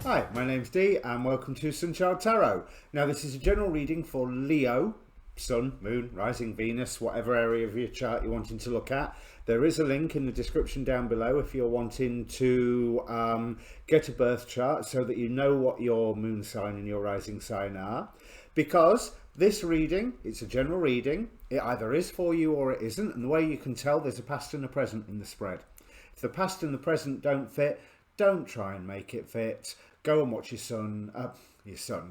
Hi, my name's Dee and welcome to Sunchild Tarot. Now this is a general reading for Leo, Sun, Moon, Rising, Venus, whatever area of your chart you're wanting to look at. There is a link in the description down below if you're wanting to get a birth chart so that you know what your moon sign and your rising sign are. Because this reading, it's a general reading, it either is for you or it isn't, and the way you can tell, there's a past and a present in the spread. If the past and the present don't fit, don't try and make it fit. Go and watch your sun,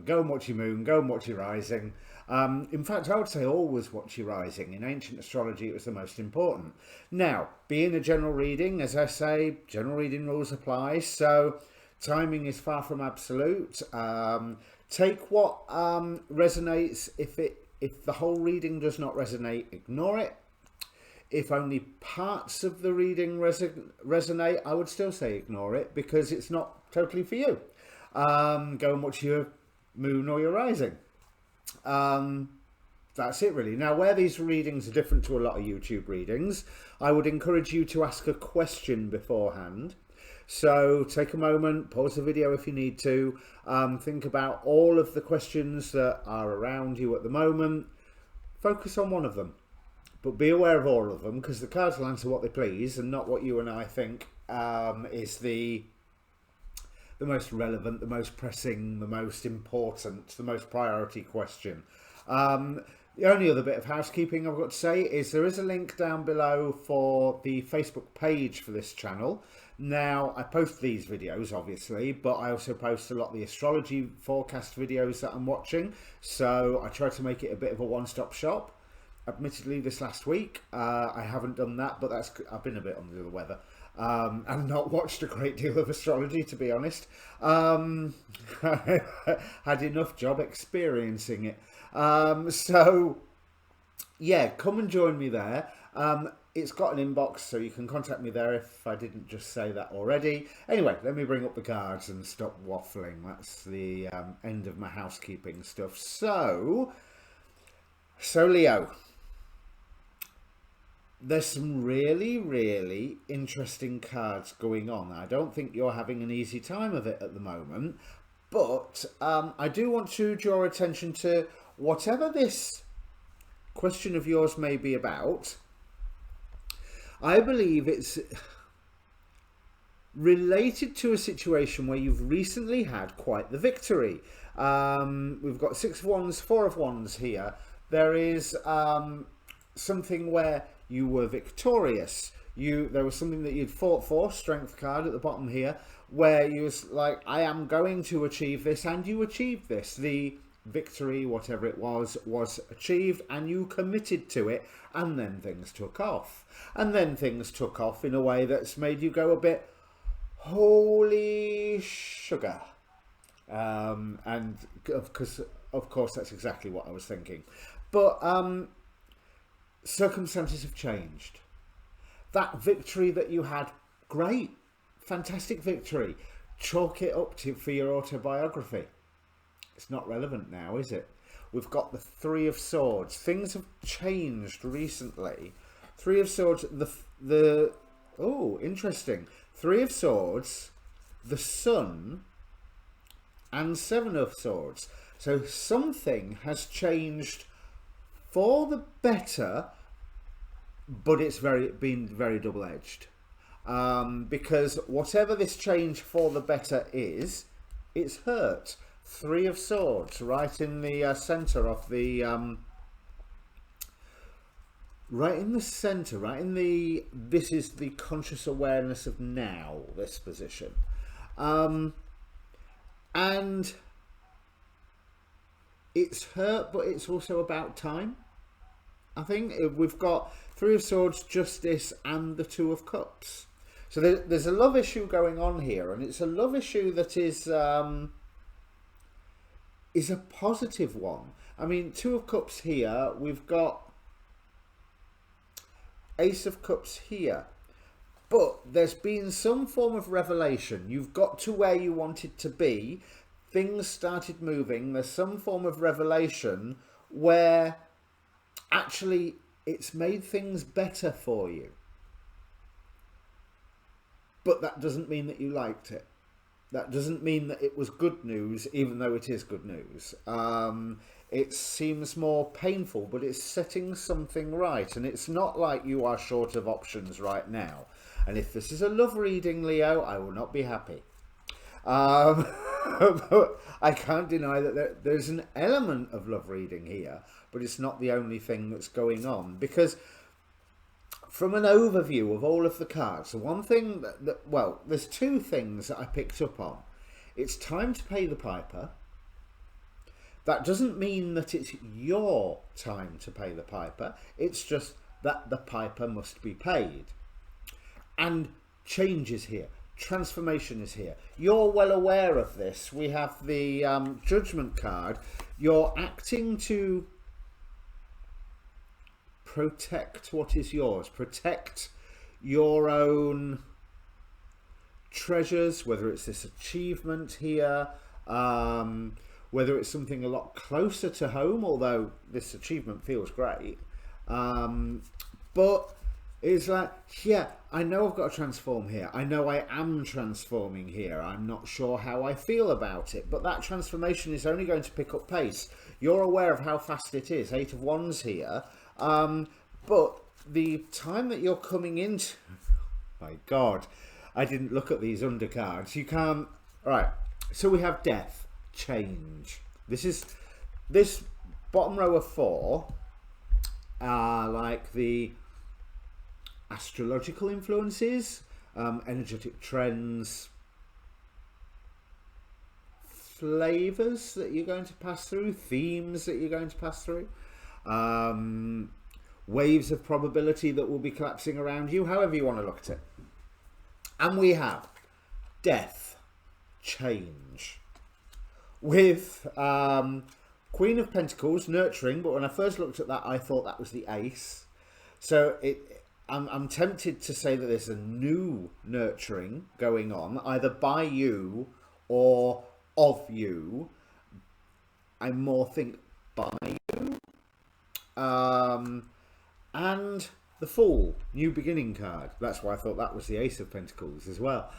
go and watch your moon, go and watch your rising. In fact, I would say always watch your rising. In ancient astrology, it was the most important. Now, being a general reading, as I say, general reading rules apply. So timing is far from absolute. Take what resonates. If the whole reading does not resonate, ignore it. If only parts of the reading resonate, I would still say ignore it because it's not totally for you. Go and watch your moon or your rising. That's it really. Now, where these readings are different to a lot of YouTube readings, I would encourage you to ask a question beforehand. So take a moment, pause the video if you need to, think about all of the questions that are around you at the moment, focus on one of them. But be aware of all of them because the cards will answer what they please and not what you and I think is the most relevant, the most pressing, the most important, the most priority question. The only other bit of housekeeping I've got to say is there is a link down below for the Facebook page for this channel. Now, I post these videos, obviously, but I also post a lot of the astrology forecast videos that I'm watching. So I try to make it a bit of a one-stop shop. Admittedly, this last week, I haven't done that, but I've been a bit under the weather. And not watched a great deal of astrology, to be honest. I had enough job experiencing it. So, yeah, come and join me there. It's got an inbox, so you can contact me there if I didn't just say that already. Anyway, let me bring up the cards and stop waffling. That's the end of my housekeeping stuff. So Leo. There's some really, really interesting cards going on. I don't think you're having an easy time of it at the moment, but I do want to draw attention to whatever this question of yours may be about. I believe it's related to a situation where you've recently had quite the victory. We've got 6 of Wands, 4 of Wands here. There is something where you were victorious. There was something that you'd fought for, strength card at the bottom here, where you was like, I am going to achieve this, and you achieved this. The victory, whatever it was achieved, and you committed to it, and then things took off. And then things took off in a way that's made you go a bit, holy sugar. And of course, that's exactly what I was thinking. But circumstances have changed. That victory that you had, great, fantastic victory. Chalk it up for your autobiography. It's not relevant now, is it? We've got the 3 of Swords. Things have changed recently. 3 of Swords, oh, interesting. 3 of Swords, the Sun, and 7 of Swords. So something has changed for the better, but it's been very double-edged. Because whatever this change for the better is, it's hurt. 3 of Swords, right in the centre of the... right in the centre, this is the conscious awareness of now, this position. And it's hurt, but it's also about time. I think we've got 3 of Swords, Justice, and the 2 of Cups. So there's a love issue going on here, and it's a love issue that is a positive one. I mean, 2 of Cups here, we've got Ace of Cups here. But there's been some form of revelation. You've got to where you wanted to be. Things started moving. There's some form of revelation where actually it's made things better for you. But that doesn't mean that you liked it. that doesn't mean that it was good news, even though it is good news. It seems more painful, but it's setting something right. And it's not like you are short of options right now. And if this is a love reading, Leo, I will not be happy. But I can't deny that there's an element of love reading here, but it's not the only thing that's going on. Because from an overview of all of the cards, the one thing well, there's two things that I picked up on. It's time to pay the piper. That doesn't mean that it's your time to pay the piper. It's just that the piper must be paid. And change is here. Transformation is here. You're well aware of this. We have the Judgment card. You're acting to protect what is yours. Protect your own treasures, whether it's this achievement here, whether it's something a lot closer to home, although this achievement feels great. But it's like, yeah, I know I've got to transform here. I know I am transforming here. I'm not sure how I feel about it. But that transformation is only going to pick up pace. You're aware of how fast it is. 8 of Wands here. But the time that you're coming into... My God, I didn't look at these undercards. You can't... Right, so we have death, change. This bottom row of 4 are like the astrological influences, energetic trends, flavors that you're going to pass through, themes that you're going to pass through, waves of probability that will be collapsing around you, however you want to look at it. And we have death, change, with Queen of Pentacles, nurturing, but when I first looked at that, I thought that was the ace. So I'm tempted to say that there's a new nurturing going on, either by you or of you. I more think by you. And the Fool, new beginning card. That's why I thought that was the Ace of Pentacles as well.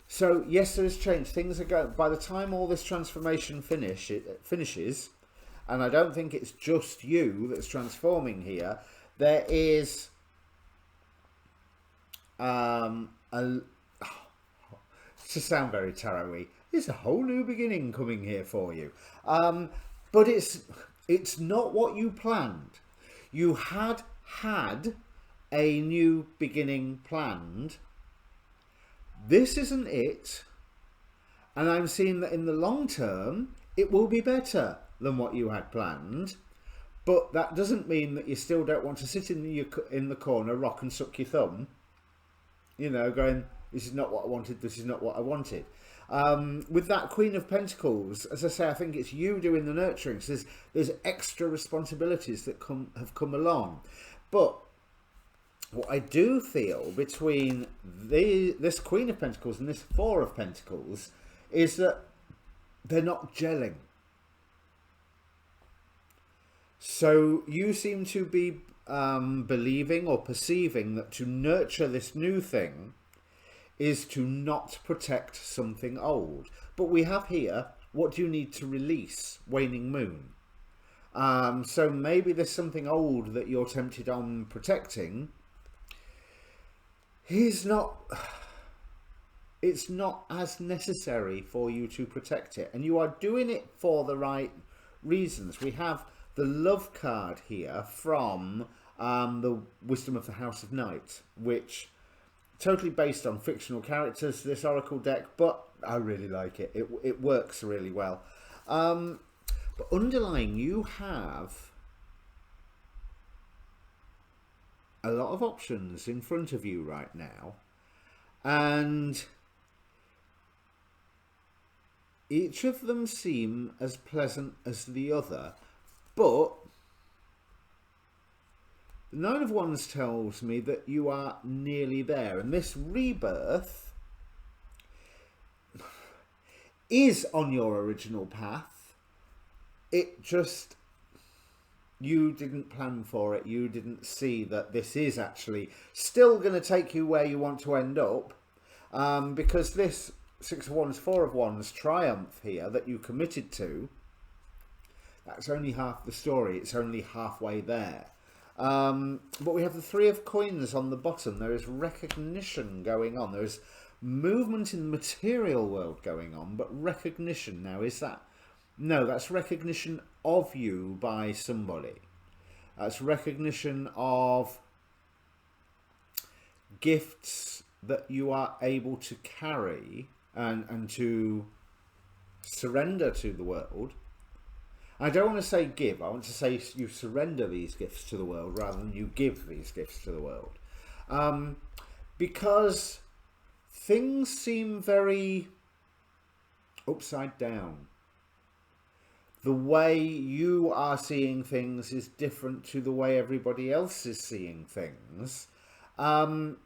So yes, there is change. Things are going. By the time all this transformation finishes, and I don't think it's just you that's transforming here. There is to sound very tarot-y, there's a whole new beginning coming here for you. But it's not what you planned. You had a new beginning planned. This isn't it. And I'm seeing that in the long term, it will be better than what you had planned. But that doesn't mean that you still don't want to sit in the corner, rock and suck your thumb. You know, going, this is not what I wanted, this is not what I wanted. With that Queen of Pentacles, as I say, I think it's you doing the nurturing. So there's extra responsibilities that have come along. But what I do feel between this Queen of Pentacles and this Four of Pentacles is that they're not gelling. So you seem to be believing or perceiving that to nurture this new thing is to not protect something old. But we have here, what do you need to release? Waning Moon. So maybe there's something old that you're tempted on protecting. It's not as necessary for you to protect it. And you are doing it for the right reasons. We have the Love card here from the Wisdom of the House of Night, which totally based on fictional characters, this Oracle deck, but I really like it. It works really well. But underlying, you have a lot of options in front of you right now, and each of them seem as pleasant as the other, but the Nine of Wands tells me that you are nearly there, and this rebirth is on your original path. It just, you didn't plan for it. You didn't see that this is actually still going to take you where you want to end up, because this Six of Wands, Four of Wands triumph here that you committed to, that's only half the story. It's only halfway there. But we have the Three of Coins on the bottom. There is recognition going on. There is movement in the material world going on, but recognition now, is that? No, that's recognition of you by somebody. That's recognition of gifts that you are able to carry and to surrender to the world. I don't want to say give, I want to say you surrender these gifts to the world rather than you give these gifts to the world. Because things seem very upside down. The way you are seeing things is different to the way everybody else is seeing things. And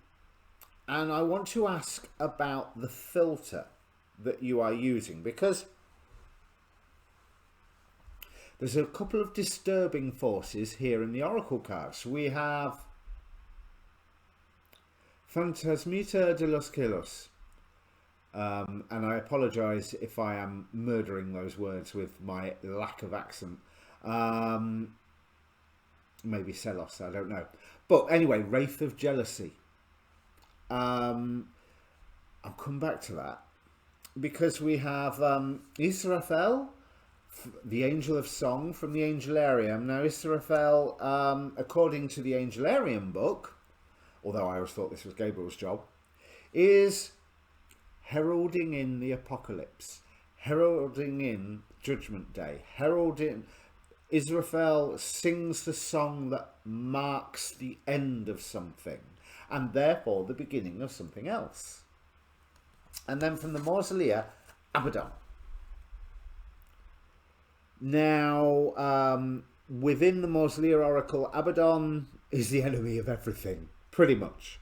I want to ask about the filter that you are using, because there's a couple of disturbing forces here in the Oracle cards. We have Fantasmita de los Celos. And I apologise if I am murdering those words with my lack of accent. Maybe Celos, I don't know. But anyway, Wraith of Jealousy. I'll come back to that. Because we have Israfel, the Angel of Song from the Angelarium. Now Israfel, according to the Angelarium book, although I always thought this was Gabriel's job, is heralding in the apocalypse, heralding in Judgment Day, heralding. Israfel sings the song that marks the end of something and therefore the beginning of something else. And then from the Mausolea, Abaddon. Now, within the Mausolea Oracle, Abaddon is the enemy of everything, pretty much,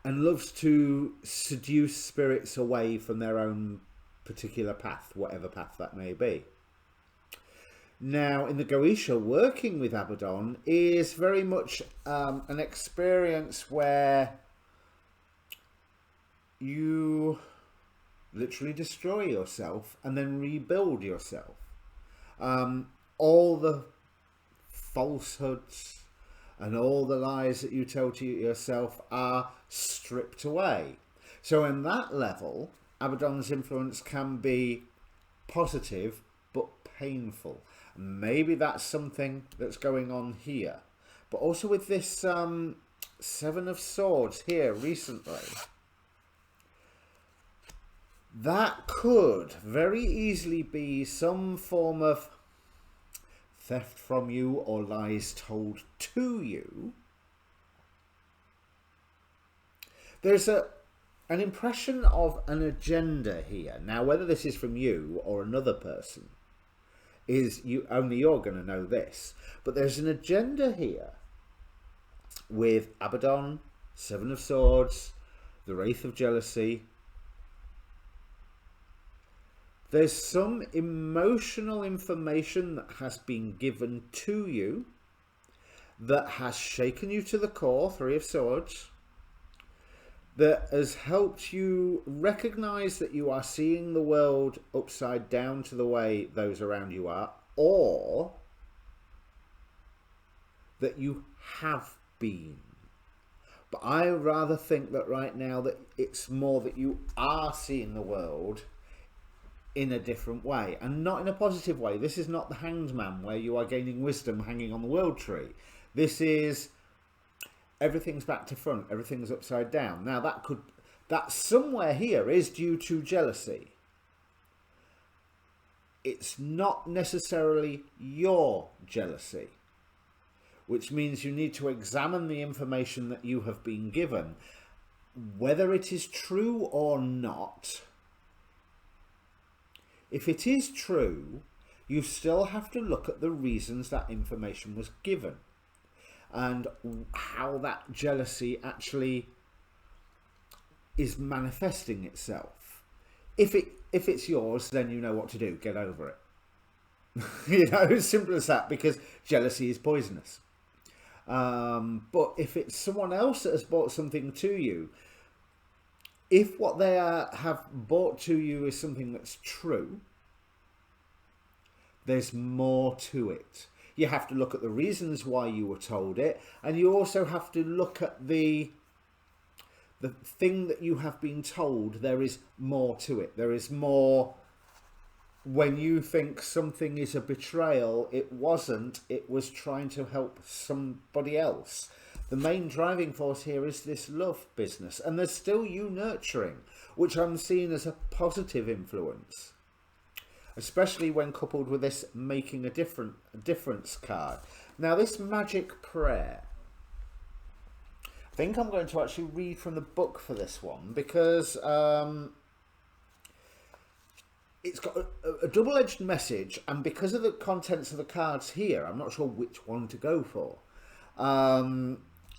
and loves to seduce spirits away from their own particular path, whatever path that may be. Now, in the Goetia, working with Abaddon is very much an experience where you literally destroy yourself and then rebuild yourself. All the falsehoods and all the lies that you tell to yourself are stripped away. So in that level, Abaddon's influence can be positive but painful. Maybe that's something that's going on here. But also with this Seven of Swords here recently, that could very easily be some form of theft from you or lies told to you. There's an impression of an agenda here. Now, whether this is from you or another person, is you only you're going to know this. But there's an agenda here with Abaddon, Seven of Swords, the Wraith of Jealousy. There's some emotional information that has been given to you that has shaken you to the core, Three of Swords, that has helped you recognize that you are seeing the world upside down to the way those around you are, or that you have been. But I rather think that right now that it's more that you are seeing the world in a different way, and not in a positive way. This is not the Hanged Man where you are gaining wisdom hanging on the world tree. This is everything's back to front, everything's upside down. Now that somewhere here is due to jealousy. It's not necessarily your jealousy, which means you need to examine the information that you have been given, whether it is true or not. If it is true, you still have to look at the reasons that information was given and how that jealousy actually is manifesting itself. If it's yours, then you know what to do. Get over it. You know, as simple as that, because jealousy is poisonous. But if it's someone else that has brought something to you, if what they have brought to you is something that's true, there's more to it. You have to look at the reasons why you were told it, and you also have to look at the thing that you have been told. There is more to it. There is more. When you think something is a betrayal, it wasn't. It was trying to help somebody else. The main driving force here is this love business, and there's still you nurturing, which I'm seeing as a positive influence, especially when coupled with this making a difference card. Now, this magic prayer, I think I'm going to actually read from the book for this one, because it's got a double-edged message, and because of the contents of the cards here, I'm not sure which one to go for,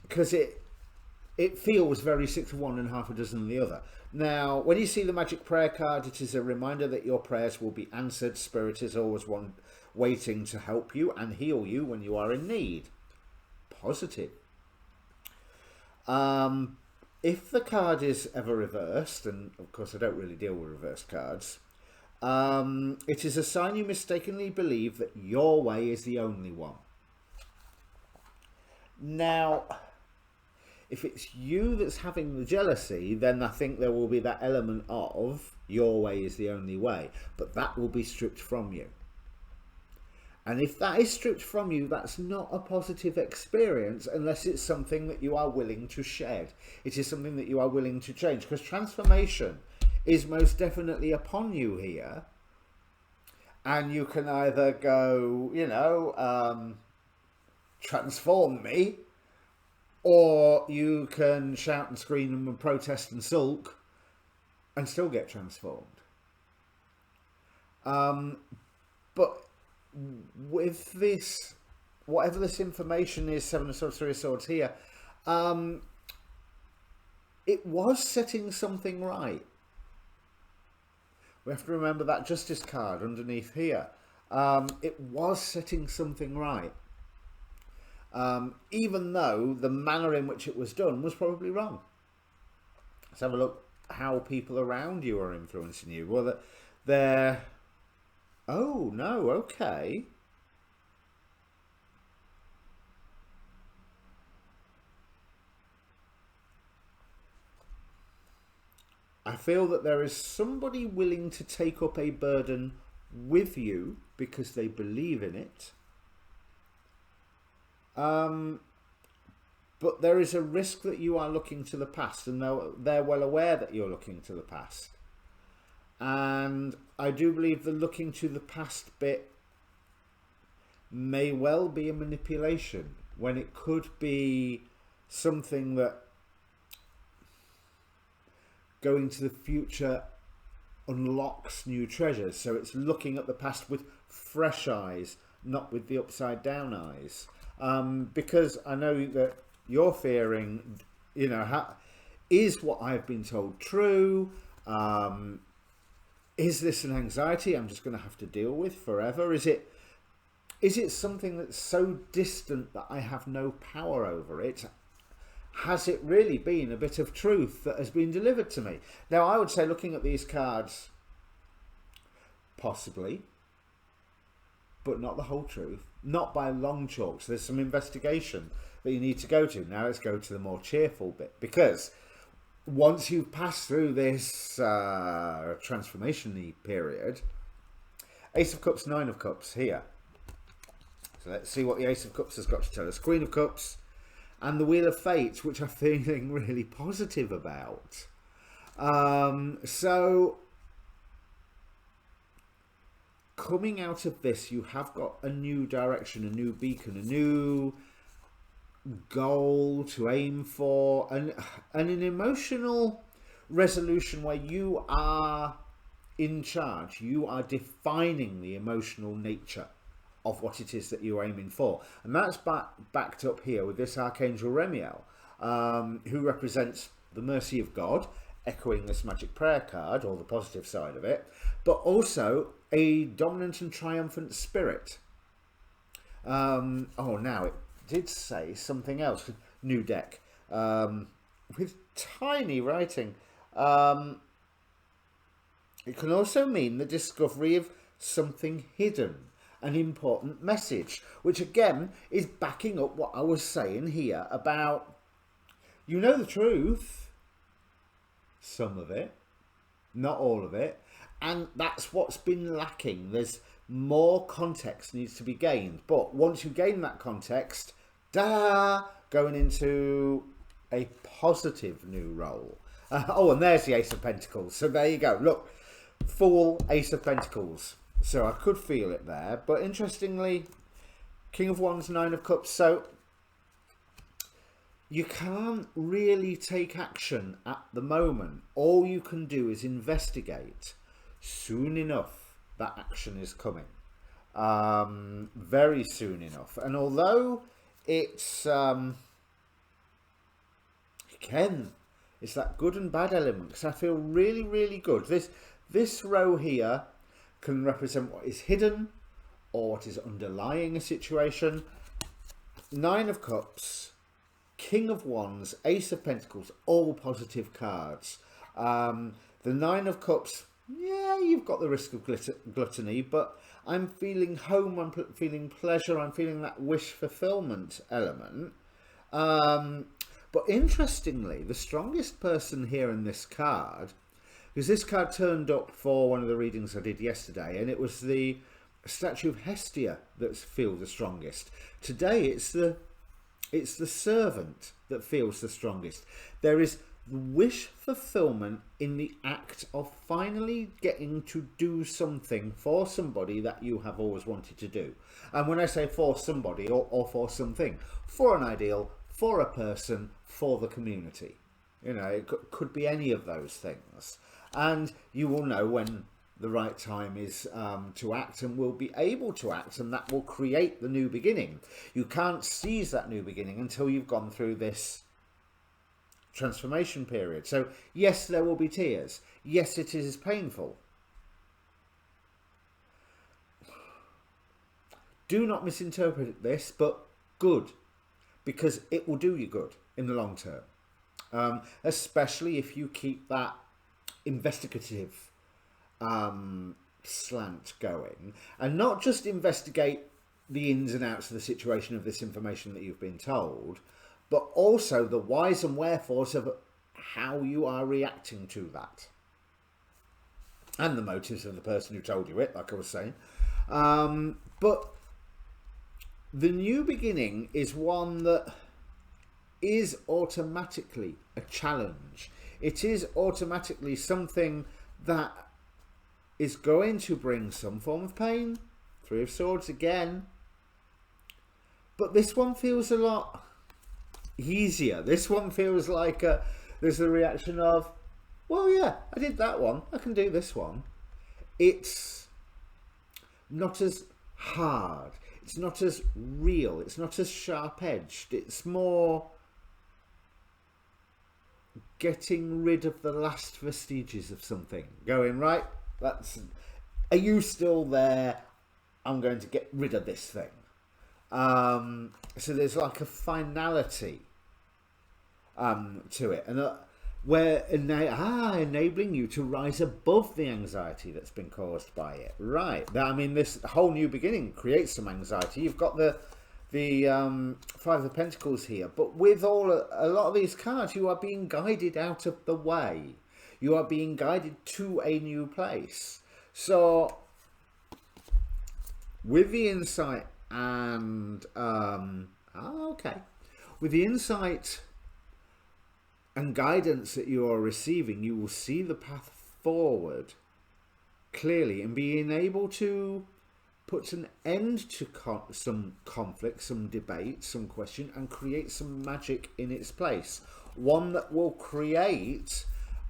because it feels very 6 of one and half a dozen of the other. Now, when you see the magic prayer card, it is a reminder that your prayers will be answered. Spirit is always one waiting to help you and heal you when you are in need. Positive. If the card is ever reversed, and of course I don't really deal with reverse cards, it is a sign you mistakenly believe that your way is the only one. Now, if it's you that's having the jealousy, then I think there will be that element of your way is the only way, but that will be stripped from you. And if that is stripped from you, that's not a positive experience unless it's something that you are willing to shed. It is something that you are willing to change, because transformation is most definitely upon you here. And you can either go, you know, transform me, or you can shout and scream and protest and sulk and still get transformed. But with this, whatever this information is, 7 of Swords, 3 of Swords here, it was setting something right. We have to remember that Justice card underneath here. It was setting something right. Even though the manner in which it was done was probably wrong. Let's have a look how people around you are influencing you. Well, they're... Oh, no, okay. I feel that there is somebody willing to take up a burden with you because they believe in it. But there is a risk that you are looking to the past, and they're well aware that you're looking to the past. And I do believe the looking to the past bit may well be a manipulation, when it could be something that going to the future unlocks new treasures. So it's looking at the past with fresh eyes, not with the upside down eyes. Because I know that you're fearing, you know, is what I've been told true? Is this an anxiety I'm just going to have to deal with forever? Is it something that's so distant that I have no power over it? Has it really been a bit of truth that has been delivered to me? Now, I would say, looking at these cards, possibly, but not the whole truth. Not by long chalks. There's some investigation that you need to go to. Now let's go to the more cheerful bit, because once you've passed through this transformation-y period, Ace of Cups, 9 of Cups here. So let's see what the Ace of Cups has got to tell us. Queen of Cups and the Wheel of Fate, which I'm feeling really positive about. So coming out of this, you have got a new direction, a new beacon, a new goal to aim for, and an emotional resolution where you are in charge. You are defining the emotional nature of what it is that you're aiming for, and that's backed up here with this Archangel Remiel, who represents the mercy of God, echoing this magic prayer card, or the positive side of it, but also a dominant and triumphant spirit. Oh, now it did say something else. New deck, with tiny writing. Um, it can also mean the discovery of something hidden, an important message, which again is backing up what I was saying here about, you know the truth, some of it, not all of it, and that's what's been lacking. There's more context needs to be gained, but once you gain that context, going into a positive new role. Oh, and there's the Ace of Pentacles. So there you go. Look, full Ace of Pentacles. So I could feel it there. But interestingly, King of Wands, Nine of Cups. So you can't really take action at the moment. All you can do is investigate. Soon enough, that action is coming. Very soon enough. And although it's again, it's that good and bad element, because I feel really, really good. This row here can represent what is hidden or what is underlying a situation. Nine of Cups, King of Wands, Ace of Pentacles, all positive cards. The Nine of Cups, yeah, you've got the risk of gluttony, but I'm feeling home, I'm feeling pleasure, I'm feeling that wish fulfillment element. But interestingly, the strongest person here in this card, because this card turned up for one of the readings I did yesterday, and it was the statue of Hestia that feels the strongest. Today it's the servant that feels the strongest. There is wish fulfillment in the act of finally getting to do something for somebody that you have always wanted to do. And when I say for somebody or for something, for an ideal, for a person, for the community, you know, it could be any of those things. And you will know when the right time is to act, and will be able to act, and that will create the new beginning. You can't seize that new beginning until you've gone through this transformation period. So yes, there will be tears. Yes, it is painful. Do not misinterpret this, but good, because it will do you good in the long term, especially if you keep that investigative slant going, and not just investigate the ins and outs of the situation of this information that you've been told, but also the whys and wherefores of how you are reacting to that, and the motives of the person who told you it, like I was saying. But the new beginning is one that is automatically a challenge. It is automatically something that is going to bring some form of pain. Three of Swords again. But this one feels a lot easier. This one feels like there's the reaction of, well, yeah, I did that one, I can do this one. It's not as hard. It's not as real. It's not as sharp-edged. It's more getting rid of the last vestiges of something. Going, right, are you still there? I'm going to get rid of this thing. So there's like a finality to it, and where enabling you to rise above the anxiety that's been caused by it. Right. I mean, this whole new beginning creates some anxiety. You've got the Five of Pentacles here, but with a lot of these cards, you are being guided out of the way. You are being guided to a new place. So with the insight and with the insight and guidance that you are receiving, you will see the path forward clearly, and being able to put an end to some conflict, some debate, some question, and create some magic in its place. One that will create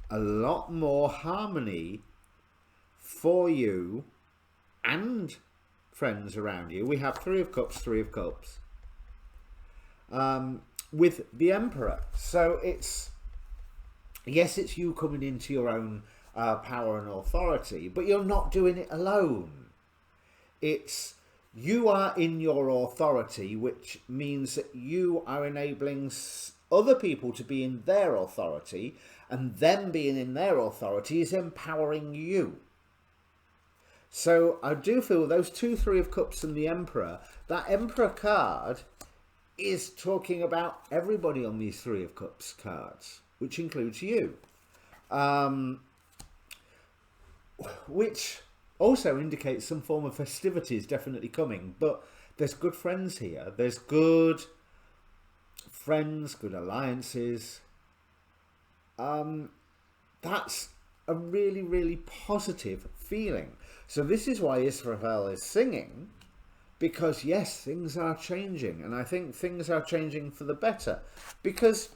a lot more harmony for you and friends around you. We have Three of Cups, Three of Cups, with the Emperor. So it's, yes, it's you coming into your own power and authority, but you're not doing it alone. It's you are in your authority, which means that you are enabling other people to be in their authority, and them being in their authority is empowering you. So I do feel those 2 Three of Cups and the Emperor, that Emperor card is talking about everybody on these Three of Cups cards, which includes you. Which also indicates some form of festivities definitely coming, but there's good friends here. There's good friends, good alliances. That's a really, really positive feeling. So this is why Israfel is singing, because yes, things are changing, and I think things are changing for the better, because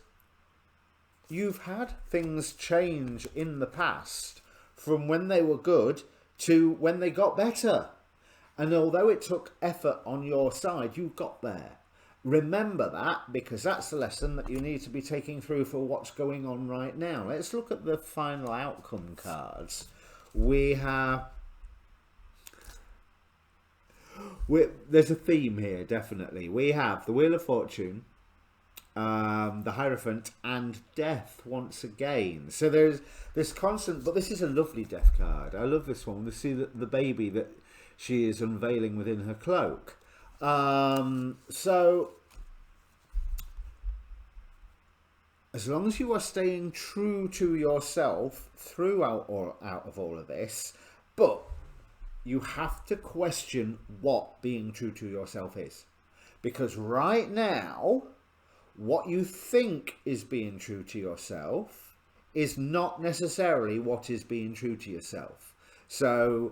you've had things change in the past from when they were good to when they got better. And although it took effort on your side, you got there. Remember that, because that's the lesson that you need to be taking through for what's going on right now. Let's look at the final outcome cards. There's a theme here, definitely. We have the Wheel of Fortune, the Hierophant, and Death once again. So there's this constant, but this is a lovely Death card. I love this one. We see the baby that she is unveiling within her cloak. So as long as you are staying true to yourself throughout out of all of this, but you have to question what being true to yourself is. Because right now, what you think is being true to yourself is not necessarily what is being true to yourself. So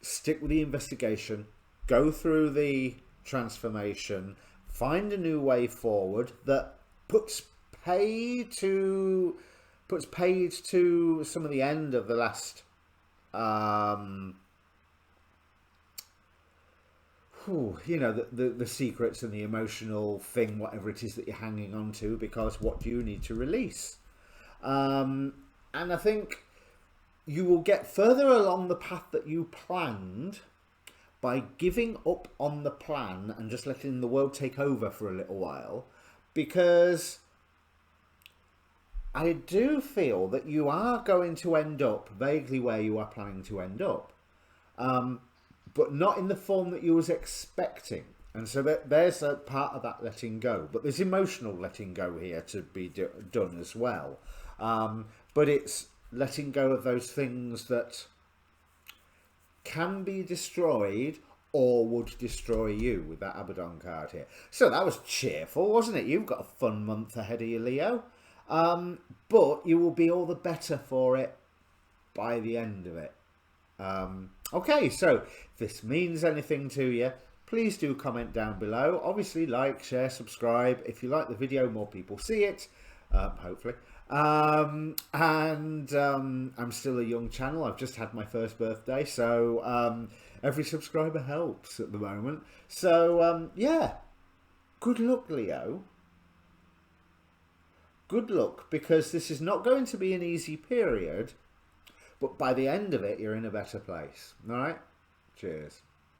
stick with the investigation, go through the transformation, find a new way forward that puts paid to some of the end of the last you know, the secrets and the emotional thing, whatever it is that you're hanging on to, because what do you need to release? And I think you will get further along the path that you planned by giving up on the plan and just letting the world take over for a little while, because I do feel that you are going to end up vaguely where you are planning to end up, but not in the form that you was expecting. And so there's a part of that letting go, but there's emotional letting go here to be done as well. But it's letting go of those things that can be destroyed or would destroy you, with that Abaddon card here. So that was cheerful, wasn't it? You've got a fun month ahead of you, Leo. But you will be all the better for it by the end of it. Okay, so if this means anything to you, please do comment down below. Obviously, like, share, subscribe. If you like the video, more people see it, hopefully. I'm still a young channel. I've just had my first birthday, so every subscriber helps at the moment. So yeah, good luck, Leo. Good luck, because this is not going to be an easy period, but by the end of it, you're in a better place. All right? Cheers.